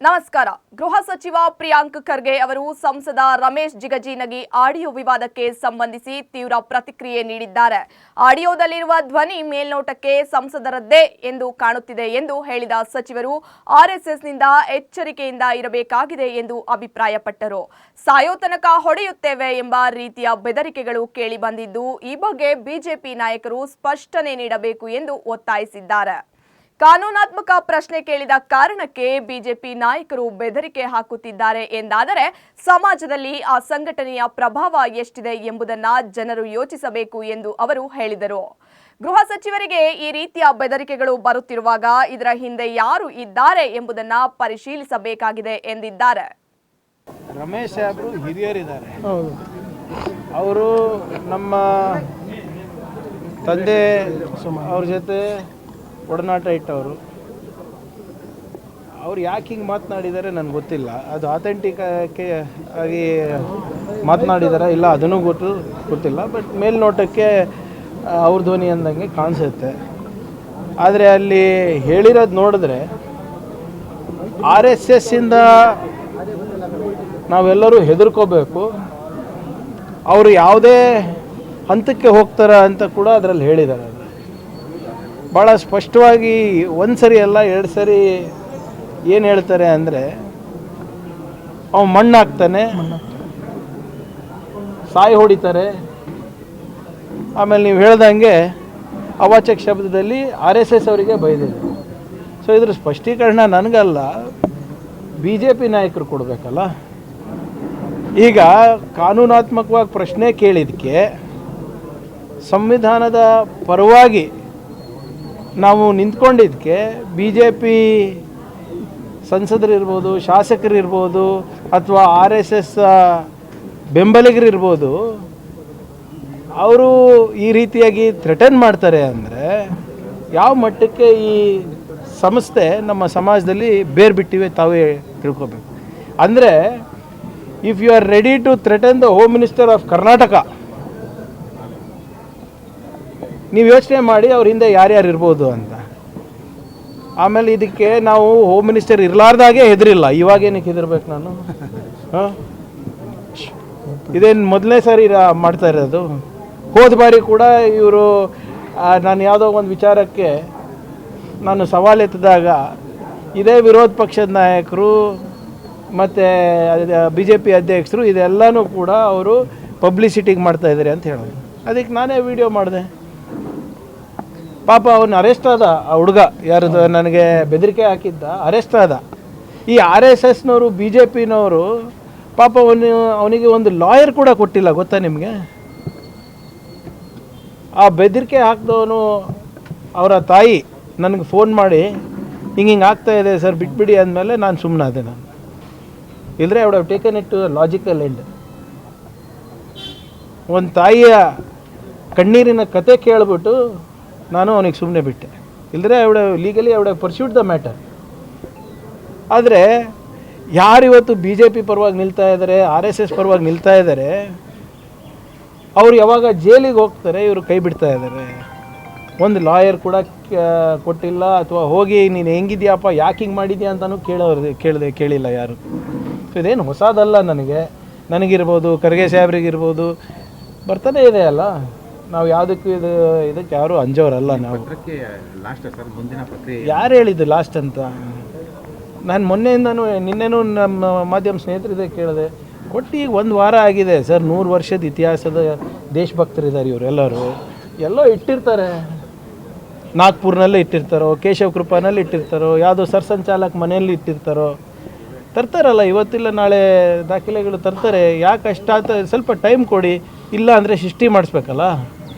ನಮಸ್ಕಾರ. ಗೃಹ ಸಚಿವ ಪ್ರಿಯಾಂಕ್ ಖರ್ಗೆ ಅವರು ಸಂಸದ ರಮೇಶ್ ಜಿಗಜಿಣಗಿ ಆಡಿಯೋ ವಿವಾದಕ್ಕೆ ಸಂಬಂಧಿಸಿ ತೀವ್ರ ಪ್ರತಿಕ್ರಿಯೆ ನೀಡಿದ್ದಾರೆ. ಆಡಿಯೋದಲ್ಲಿರುವ ಧ್ವನಿ ಮೇಲ್ನೋಟಕ್ಕೆ ಸಂಸದರದ್ದೇ ಎಂದು ಕಾಣುತ್ತಿದೆ ಎಂದು ಹೇಳಿದ ಸಚಿವರು ಆರ್ಎಸ್ಎಸ್ನಿಂದ ಎಚ್ಚರಿಕೆಯಿಂದ ಇರಬೇಕಾಗಿದೆ ಎಂದು ಅಭಿಪ್ರಾಯಪಟ್ಟರು. ಸಾಯೋ ತನಕ ಹೊಡೆಯುತ್ತೇವೆ ಎಂಬ ರೀತಿಯ ಬೆದರಿಕೆಗಳು ಕೇಳಿ ಬಂದಿದ್ದು, ಈ ಬಗ್ಗೆ ಬಿಜೆಪಿ ನಾಯಕರು ಸ್ಪಷ್ಟನೆ ನೀಡಬೇಕು ಎಂದು ಒತ್ತಾಯಿಸಿದ್ದಾರೆ. ಕಾನೂನಾತ್ಮಕ ಪ್ರಶ್ನೆ ಕೇಳಿದ ಕಾರಣಕ್ಕೆ ಬಿಜೆಪಿ ನಾಯಕರು ಬೆದರಿಕೆ ಹಾಕುತ್ತಿದ್ದಾರೆ ಎಂದಾದರೆ ಸಮಾಜದಲ್ಲಿ ಆ ಸಂಘಟನೆಯ ಪ್ರಭಾವ ಎಷ್ಟಿದೆ ಎಂಬುದನ್ನು ಜನರು ಯೋಚಿಸಬೇಕು ಎಂದು ಅವರು ಹೇಳಿದರು. ಗೃಹ ಸಚಿವರಿಗೆ ಈ ರೀತಿಯ ಬೆದರಿಕೆಗಳು ಬರುತ್ತಿರುವಾಗ ಇದರ ಹಿಂದೆ ಯಾರು ಇದ್ದಾರೆ ಎಂಬುದನ್ನು ಪರಿಶೀಲಿಸಬೇಕಾಗಿದೆ ಎಂದಿದ್ದಾರೆ. ರಮೇಶ್ ಸಾಹೇಬರು ಹಿರಿಯರಿದ್ದಾರೆ. ಅವರು ನಮ್ಮ ತಂದೆ ಅವ್ರ ಜೊತೆ ಒಡನಾಟ ಇಟ್ಟವರು. ಅವ್ರು ಯಾಕೆ ಹಿಂಗೆ ಮಾತನಾಡಿದ್ದಾರೆ ನನಗೆ ಗೊತ್ತಿಲ್ಲ. ಅದು ಅಥೆಂಟಿಕ್ ಆಗಿ ಮಾತನಾಡಿದಾರ ಇಲ್ಲ ಅದನ್ನು ಗೊತ್ತಿಲ್ಲ. ಬಟ್ ಮೇಲ್ನೋಟಕ್ಕೆ ಅವ್ರ ಧ್ವನಿ ಅಂದಂಗೆ ಕಾಣಿಸುತ್ತೆ. ಆದರೆ ಅಲ್ಲಿ ಹೇಳಿರೋದು ನೋಡಿದ್ರೆ RSSಯಿಂದ ನಾವೆಲ್ಲರೂ ಹೆದರ್ಕೋಬೇಕು, ಅವರು ಯಾವುದೇ ಹಂತಕ್ಕೆ ಹೋಗ್ತಾರ ಅಂತ ಕೂಡ ಅದರಲ್ಲಿ ಹೇಳಿದ್ದಾರೆ. ಭಾಳ ಸ್ಪಷ್ಟವಾಗಿ ಒಂದು ಸರಿ ಅಲ್ಲ ಎರಡು ಸರಿ ಏನು ಹೇಳ್ತಾರೆ ಅಂದರೆ, ಅವನು ಮಣ್ಣು ಹಾಕ್ತಾನೆ, ಸಾಯಿ ಹೊಡಿತಾರೆ, ಆಮೇಲೆ ನೀವು ಹೇಳ್ದಂಗೆ ಅವಾಚಕ ಶಬ್ದದಲ್ಲಿ RSS ಅವರಿಗೆ ಬೈದಿದೆ. ಸೊ ಇದ್ರ ಸ್ಪಷ್ಟೀಕರಣ ನನಗಲ್ಲ, BJP ನಾಯಕರು ಕೊಡಬೇಕಲ್ಲ. ಈಗ ಕಾನೂನಾತ್ಮಕವಾಗಿ ಪ್ರಶ್ನೆ ಕೇಳಿದ್ದಕ್ಕೆ ಸಂವಿಧಾನದ ಪರವಾಗಿ ನಾವು ನಿಂತ್ಕೊಂಡಿದ್ದಕ್ಕೆ BJP ಸಂಸದರಿರ್ಬೋದು, ಶಾಸಕರಿರ್ಬೋದು, ಅಥವಾ RSS ಬೆಂಬಲಿಗರಿರ್ಬೋದು, ಅವರು ಈ ರೀತಿಯಾಗಿ ಥ್ರೆಟನ್ ಮಾಡ್ತಾರೆ ಅಂದರೆ ಯಾವ ಮಟ್ಟಕ್ಕೆ ಈ ಸಂಸ್ಥೆ ನಮ್ಮ ಸಮಾಜದಲ್ಲಿ ಬೇರು ಬಿಟ್ಟಿವೆ ತಾವೇ ತಿಳ್ಕೊಬೇಕು. ಅಂದರೆ if you are ready to threaten the home minister of Karnataka, ನೀವು ಯೋಚನೆ ಮಾಡಿ ಅವ್ರ ಹಿಂದೆ ಯಾರ್ಯಾರು ಇರ್ಬೋದು ಅಂತ. ಆಮೇಲೆ ಇದಕ್ಕೆ ನಾವು ಹೋಮ್ ಮಿನಿಸ್ಟರ್ ಇರಲಾರ್ದಾಗೆ ಹೆದರಿಲ್ಲ, ಇವಾಗೇನಕ್ಕೆ ಹೆದರ್ಬೇಕು ನಾನು? ಇದೇನು ಮೊದಲನೇ ಸಾರಿ ಮಾಡ್ತಾ ಇರೋದು? ಹೋದ ಬಾರಿ ಕೂಡ ಇವರು ನಾನು ಯಾವುದೋ ಒಂದು ವಿಚಾರಕ್ಕೆ ನಾನು ಸವಾಲೆತ್ತಿದಾಗ ಇದೇ ವಿರೋಧ ಪಕ್ಷದ ನಾಯಕರು ಮತ್ತು BJP ಅಧ್ಯಕ್ಷರು ಇದೆಲ್ಲನೂ ಕೂಡ ಅವರು ಪಬ್ಲಿಸಿಟಿಗೆ ಮಾಡ್ತಾಯಿದ್ದಾರೆ ಅಂತ ಹೇಳೋದು. ಅದಕ್ಕೆ ನಾನೇ ವಿಡಿಯೋ ಮಾಡಿದೆ. ಪಾಪ ಅವನು ಅರೆಸ್ಟ್ ಆದ, ಆ ಹುಡುಗ ಯಾರದು ನನಗೆ ಬೆದರಿಕೆ ಹಾಕಿದ್ದ ಅರೆಸ್ಟ್ ಆದ. ಈ RSSನವರು BJPನವರು ಪಾಪ ಅವನಿಗೆ ಒಂದು ಲಾಯರ್ ಕೂಡ ಕೊಟ್ಟಿಲ್ಲ, ಗೊತ್ತಾ ನಿಮಗೆ? ಆ ಬೆದರಿಕೆ ಹಾಕಿದವನು ಅವರ ತಾಯಿ ನನಗೆ ಫೋನ್ ಮಾಡಿ ಹಿಂಗೆ ಆಗ್ತಾಯಿದೆ ಸರ್ ಬಿಟ್ಬಿಡಿ ಅಂದಮೇಲೆ ನಾನು ಸುಮ್ಮನಾದೆ. ನಾನು ಇಲ್ಲರೆ I would have taken it to logical end. ಒಂದು ತಾಯಿಯ ಕಣ್ಣೀರಿನ ಕತೆ ಕೇಳಿಬಿಟ್ಟು ನಾನು ಅವನಿಗೆ ಸುಮ್ಮನೆ ಬಿಟ್ಟೆ. ಇಲ್ಲದ್ರೆ legally I would have pursued the matter. ಆದರೆ ಯಾರಿವತ್ತು BJP ಪರವಾಗಿ ನಿಲ್ತಾ ಇದ್ದಾರೆ, RSS ಪರವಾಗಿ ನಿಲ್ತಾ ಇದ್ದಾರೆ, ಅವರು ಯಾವಾಗ ಜೈಲಿಗೆ ಹೋಗ್ತಾರೆ ಇವರು ಕೈ ಬಿಡ್ತಾ ಇದ್ದಾರೆ. ಒಂದು ಲಾಯರ್ ಕೂಡ ಕೊಟ್ಟಿಲ್ಲ, ಅಥವಾ ಹೋಗಿ ನೀನು ಹೆಂಗಿದ್ಯಪ್ಪ ಯಾಕೆ ಹಿಂಗೆ ಮಾಡಿದ್ಯಾ ಅಂತಲೂ ಕೇಳಿಲ್ಲ ಯಾರು. ಸೊ ಇದೇನು ಹೊಸದಲ್ಲ. ನನಗಿರ್ಬೋದು, ಖರ್ಗೆ ಸಾಹೇಬ್ರಿಗಿರ್ಬೋದು ಬರ್ತಾನೆ ಇದೆ ಅಲ್ಲ. ನಾವು ಯಾವುದಕ್ಕೂ ಇದಕ್ಕೆ ಯಾರು ಅಂಜೋರಲ್ಲ. ನಾವು ಯಾರು ಹೇಳಿದ್ದು ಲಾಸ್ಟ್ ಅಂತ? ನಾನು ಮೊನ್ನೆಯಿಂದನೂ ನಿನ್ನೆನೂ ನಮ್ಮ ಮಾಧ್ಯಮ ಸ್ನೇಹಿತರಿದೆ ಕೇಳಿದೆ. ಕೊಟ್ಟು ಈಗ 1 ವಾರ ಆಗಿದೆ ಸರ್. 100 ವರ್ಷದ ಇತಿಹಾಸದ ದೇಶಭಕ್ತರಿದ್ದಾರೆ ಇವರೆಲ್ಲರೂ. ಎಲ್ಲೋ ಇಟ್ಟಿರ್ತಾರೆ, ನಾಗ್ಪುರ್ನಲ್ಲೇ ಇಟ್ಟಿರ್ತಾರೋ, ಕೇಶವ ಕೃಪಾನಲ್ಲಿ ಇಟ್ಟಿರ್ತಾರೋ, ಯಾವುದೋ ಸರ್ಸಂಚಾಲಕ ಮನೆಯಲ್ಲಿ ಇಟ್ಟಿರ್ತಾರೋ, ತರ್ತಾರಲ್ಲ. ಇವತ್ತಿಲ್ಲ ನಾಳೆ ದಾಖಲೆಗಳು ತರ್ತಾರೆ. ಯಾಕೆ ಅಷ್ಟಾತ? ಸ್ವಲ್ಪ ಟೈಮ್ ಕೊಡಿ. ಇಲ್ಲ ಅಂದರೆ ಸೃಷ್ಟಿ ಮಾಡಿಸ್ಬೇಕಲ್ಲ.